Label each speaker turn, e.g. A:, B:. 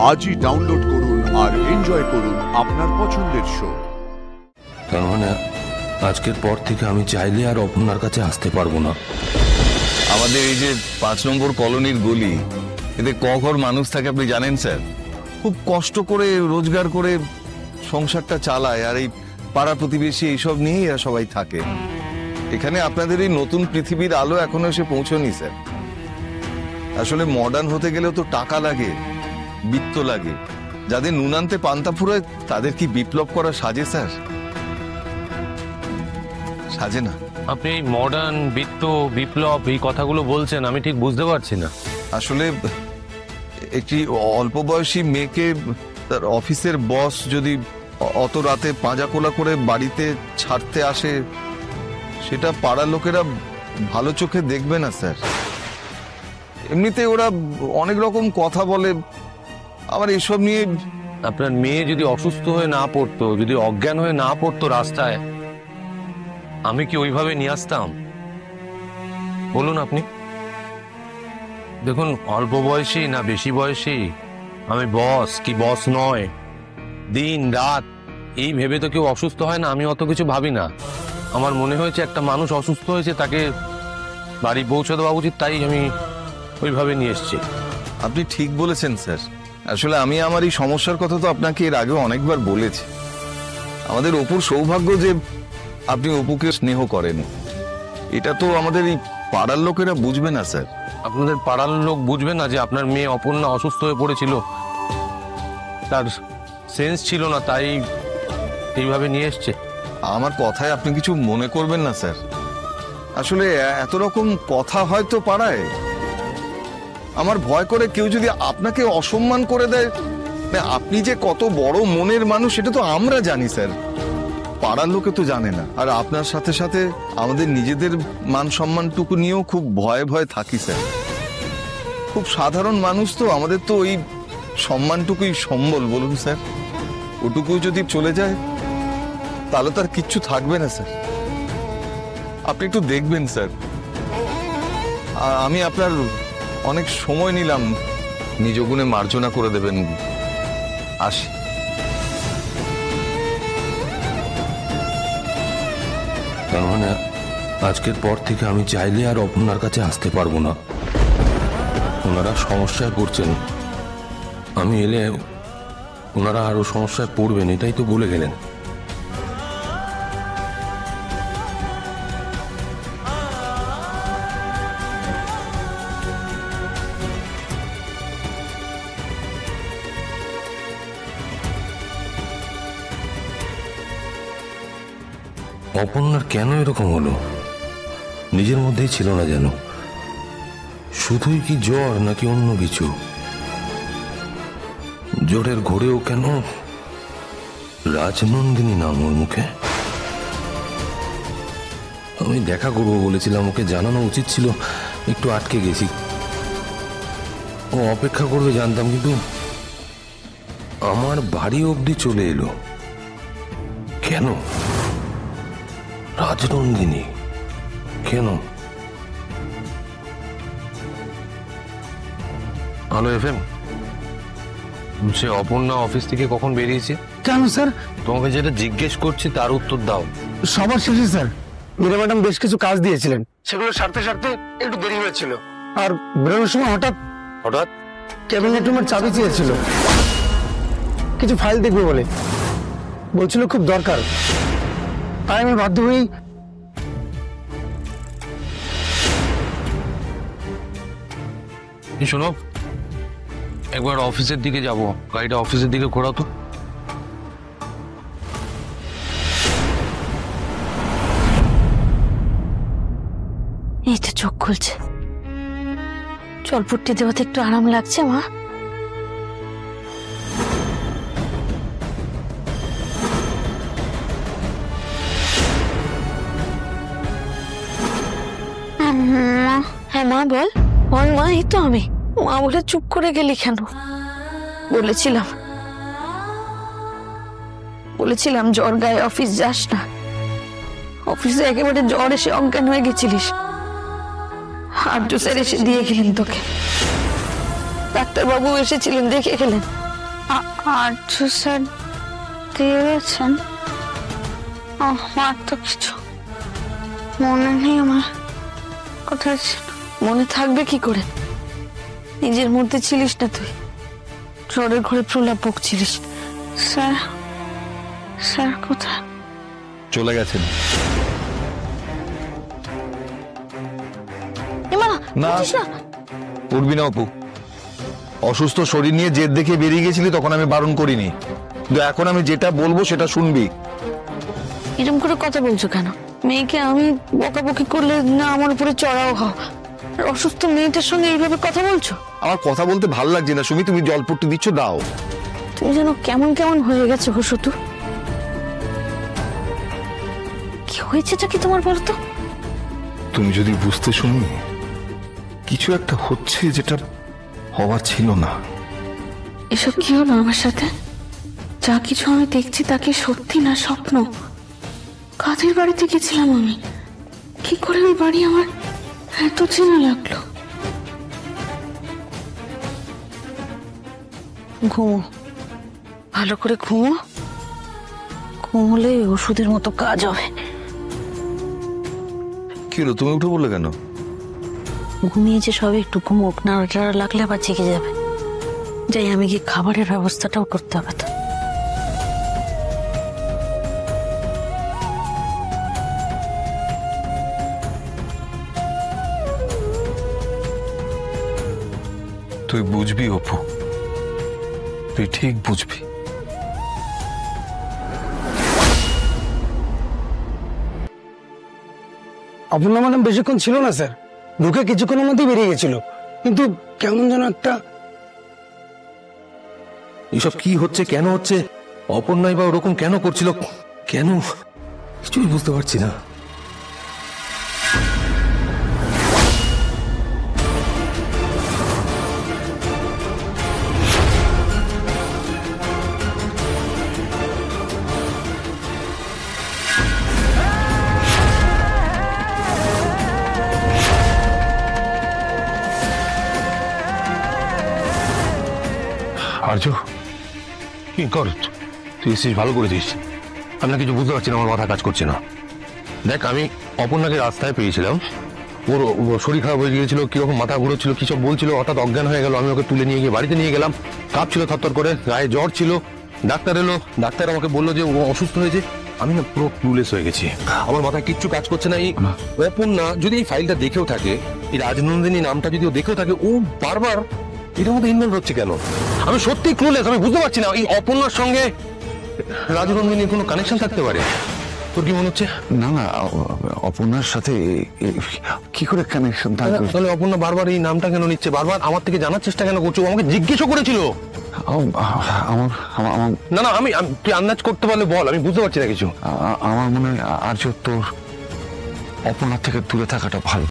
A: আজই ডাউনলোড করুন আর এনজয় করুন আপনার পছন্দের শো।
B: তার মানে আজকের পর থেকে আমি চাইলে আর অপর্ণার কাছে আসতে পারবো না।
C: আমাদের এই যে 5 নম্বর কলোনির গলি, এতে ক ঘর মানুষ থাকে আপনি জানেন স্যার? খুব কষ্ট করে রোজগার করে সংসারটা চালায়, আর এই পাড়া প্রতিবেশী এইসব নিয়েই এরা সবাই থাকে। এখানে আপনাদের এই নতুন পৃথিবীর আলো এখনো এসে পৌঁছনি স্যার। আসলে মডার্ন হতে গেলেও তো টাকা লাগে, বিত্ত লাগে। যাদের নুনান্তে পান্তা ফুরায় তাদের কি বিপ্লব করা সাজে স্যার? সাজে না।
D: আপনি এই মডার্ন, বিত্ত, বিপ্লব এই কথাগুলো বলছেন, আমি ঠিক বুঝতে পারছি না।
C: আসলে একটি অল্প বয়সী মেয়েকে তার অফিসের বস যদি অত রাতে পাঁজাকোলা করে বাড়িতে ছাড়তে আসে, সেটা পাড়ার লোকেরা ভালো চোখে দেখবে না স্যার। এমনিতে ওরা অনেক রকম কথা বলে, আবার এসব নিয়ে।
D: আপনার মেয়ে যদি অসুস্থ হয়ে না পড়তো, যদি অজ্ঞান হয়ে না পড়তো রাস্তায়, আমি কি ওইভাবে নিয়ে আসতাম? বলুন আপনি। দেখুন, অল্প বয়সী না বেশি বয়সী, আমি বস কি বস নয়, দিন রাত এই ভেবে তো কেউ অসুস্থ হয় না। আমি অত কিছু ভাবি না। আমার মনে হয়েছে একটা মানুষ অসুস্থ হয়েছে, তাকে বাড়ি পৌঁছে দেওয়া উচিত, তাই আমি ওইভাবে নিয়ে এসেছি।
C: আপনি ঠিক বলেছেন স্যার। আসলে আমি আমার এই সমস্যার কথা তো আপনাকে এর আগেও অনেকবার বলেছি। আমাদের অপুর সৌভাগ্য যে আপনি অপুকে স্নেহ করেন। এটা তো আমাদের এই পাড়ার লোকেরা বুঝবে না স্যার।
D: আপনাদের পাড়ার লোক বুঝবে না যে আপনার মেয়ে অপর্ণা অসুস্থ হয়ে পড়েছিল, তার সেন্স ছিল না, তাই এইভাবে নিয়ে এসছে?
C: আমার কথায় আপনি কিছু মনে করবেন না স্যার। আসলে এত রকম কথা হয়তো পাড়ায়। আমার ভয় করে কেউ যদি আপনাকে অসম্মান করে দেয়। আপনি যে কত বড় মনের মানুষ সেটা তো আমরা জানি স্যার, পাড়ার লোকে তো জানে না। আর আপনার সাথে সাথে আমাদের নিজেদের মান সম্মানটুকু নিয়েও খুব ভয়ে ভয়ে থাকি স্যার। খুব সাধারণ মানুষ তো, আমাদের তো ওই সম্মানটুকুই সম্বল, বলুন স্যার। ওটুকু যদি চলে যায় তাহলে তার কিচ্ছু থাকবে না স্যার। আপনি একটু দেখবেন স্যার। আমি আপনার অনেক সময় নিলাম, নিজ গুণে মার্জনা করে দেবেন। আসি।
B: তার মানে আজকের পর থেকে আমি চাইলে আর অপর্ণার কাছে আসতে পারবো না। ওনারা সমস্যায় পড়ছেন, আমি এলে ওনারা আরো সমস্যায় পড়বেন, এটাই তো বলে গেলেন। অপর্ণার কেন এরকম হলো? নিজের মধ্যেই ছিল না যেন। শুধুই কি জ্বর নাকি অন্য কিছু? জ্বরের ঘোরেও কেন রাজনন্দিনী নাম ওর মুখে? আমি দেখা করবো বলেছিলাম, ওকে জানানো উচিত ছিল, একটু আটকে গেছি। ও অপেক্ষা করবে জানতাম, কিন্তু আমার বাড়ি অবধি চলে এলো কেন? রাজনন্দিনী কেন?
D: হ্যালো এফএম, সে অপর্ণা অফিস থেকে কখন বেরিয়েছে?
E: কেন স্যার?
D: তোমাকে যেটা জিজ্ঞেস করছি তার উত্তর দাও।
E: সবার শেষে স্যার মীরা ম্যাডাম বেশ কিছু কাজ দিয়েছিলেন, সেগুলো সারতে সারতে একটু দেরি হয়েছিল। আর বেরোনোর সময় হঠাৎ ক্যাবিনেট রুমের চাবি চেয়েছিল, কিছু ফাইল দেখবে বলে বলছিল, খুব দরকার। তাই আমি বাধ্য হয়েই।
D: শোনো, একবার অফিসের দিকে যাব, গাড়িটা অফিসের দিকে ঘোরাও তো।
F: এই তো চোখ খুলছে, জলপট্টি দেওয়াতে একটু আরাম লাগছে। মা, হ্যাঁ মা বল। বল মা, এই তো আমি। মা বলে চুপ করে গেলি কেন? বলেছিলাম জ্বর গায়ে অফিস যাস না। অফিসে একেবারে জ্বর এসে অজ্ঞান হয়ে গেছিলিস। আর্য স্যার এসে দিয়ে গেলেন তোকে, ডাক্তারবাবু এসেছিলেন, দেখে গেলেন। আর্য স্যার দিয়ে গেছেন। আমার তো কিছু মনে নেই। আমার কোথায় ছিল? মনে থাকবে কি করে? নিজের মধ্যে ছিলিস না তুই, জ্বরের ঘরে প্রলাপ বকছিলিস। স্যার স্যার কোথায়?
C: চলে গেছেন। না উঠবি না অপু, অসুস্থ শরীর নিয়ে জেদ দেখে বেরিয়ে গেছিলি তখন আমি বারণ করিনি, কিন্তু এখন আমি যেটা বলবো সেটা শুনবি।
F: এরকম করে কথা বলছো কেন? মেয়েকে আমি বকাবকি করলে না আমার উপরে চড়াও হও, আর অসুস্থ মেয়েটার সঙ্গে এইভাবে কথা বলছো?
C: আমার কথা বলতে ভাল লাগছে না সুমি, তুমি জলপট্টি দিচ্ছ, দাও।
F: তুমি যেন কেমন কেমন হয়ে গেছো গো শুধু। কি হয়েছেটা কি তোমার বলো তো?
C: তুমি যদি বুঝতে শুনি কিছু একটা হচ্ছে যেটা হওয়ার ছিল না।
F: এসব কি হলো আমার সাথে? যা কিছু আমি দেখছি তা কি সত্যি না স্বপ্ন? কাদের বাড়িতে গেছিলাম আমি? কি করে ওই বাড়ি আমার এত চেনা লাগলো? ঘুমো, ভালো করে ঘুমো। ঘুমোলে ওষুধের মতো কাজ হবে।
C: কি হলো, তুমি উঠে বললে কেন?
F: ঘুমিয়েছে সবে, একটু ঘুমোক, নাড়াটাড়া লাগলে আবার জেগে যাবে। যাই আমি গিয়ে খাবারের ব্যবস্থাটাও করতে হবে তো।
C: তুই বুঝবি অপু, তুই ঠিক বুঝবি।
E: আপনার ম্যাডাম বেশিক্ষণ ছিল না স্যার, ঢুকে কিছুক্ষণের মধ্যেই বেরিয়ে গেছিল, কিন্তু কেমন যেন একটা।
B: এসব কি হচ্ছে, কেন হচ্ছে? অপর্ণাই বা ওরকম কেন করছিল, কেন কিছুই বুঝতে পারছি না।
D: আর্য, কি কর তুই? এসেছিস, ভালো করেছিস। আমি না কিছু বুঝতে পারছি না, আমার মাথা কাজ করছে না। দেখ, আমি অপর্ণাকে রাস্তায় পেয়েছিলাম, ওর শরীর খারাপ হয়ে গিয়েছিল, কিরকম মাথা ঘুরোচ্ছিল, কি সব বলছিল, হঠাৎ অজ্ঞান হয়ে গেল। আমি ওকে তুলে নিয়ে গিয়ে বাড়িতে নিয়ে গেলাম, কাঁপছিল থরথর করে, গায়ে জ্বর ছিল। ডাক্তার এলো, ডাক্তার আমাকে বললো যে ও অসুস্থ হয়েছে। আমি না পুরো ক্লুলেস হয়ে গেছি, আমার মাথায় কিচ্ছু কাজ করছে না। এই অপর্ণা যদি এই ফাইলটা দেখেও থাকে, এই রাজনন্দিনী নামটা যদি ও দেখেও থাকে, ও বারবার এটার মধ্যে ইনভলভ হচ্ছে কেন? আমি সত্যি ক্লুলেস, আমি বুঝতে পারছি না এই অপর্ণার সঙ্গে রাজনন্দিনীর কোনো কানেকশন থাকতে পারে। তোর কি মনে হচ্ছে?
C: না না, অপর্ণার সাথে কি করে কানেকশন থাকবে?
D: তাহলে অপর্ণা বারবার এই নামটা কেন নিচ্ছে, বারবার আমার থেকে জানার চেষ্টা কেন করছো? আমাকে জিজ্ঞেসও করেছিল। না না, আমি তুই আন্দাজ করতে পারলে বল, আমি বুঝতে পারছি না কিছু।
C: আমার মনে হয় আর্য তোর অপর্ণার থেকে দূরে থাকাটা ভালো।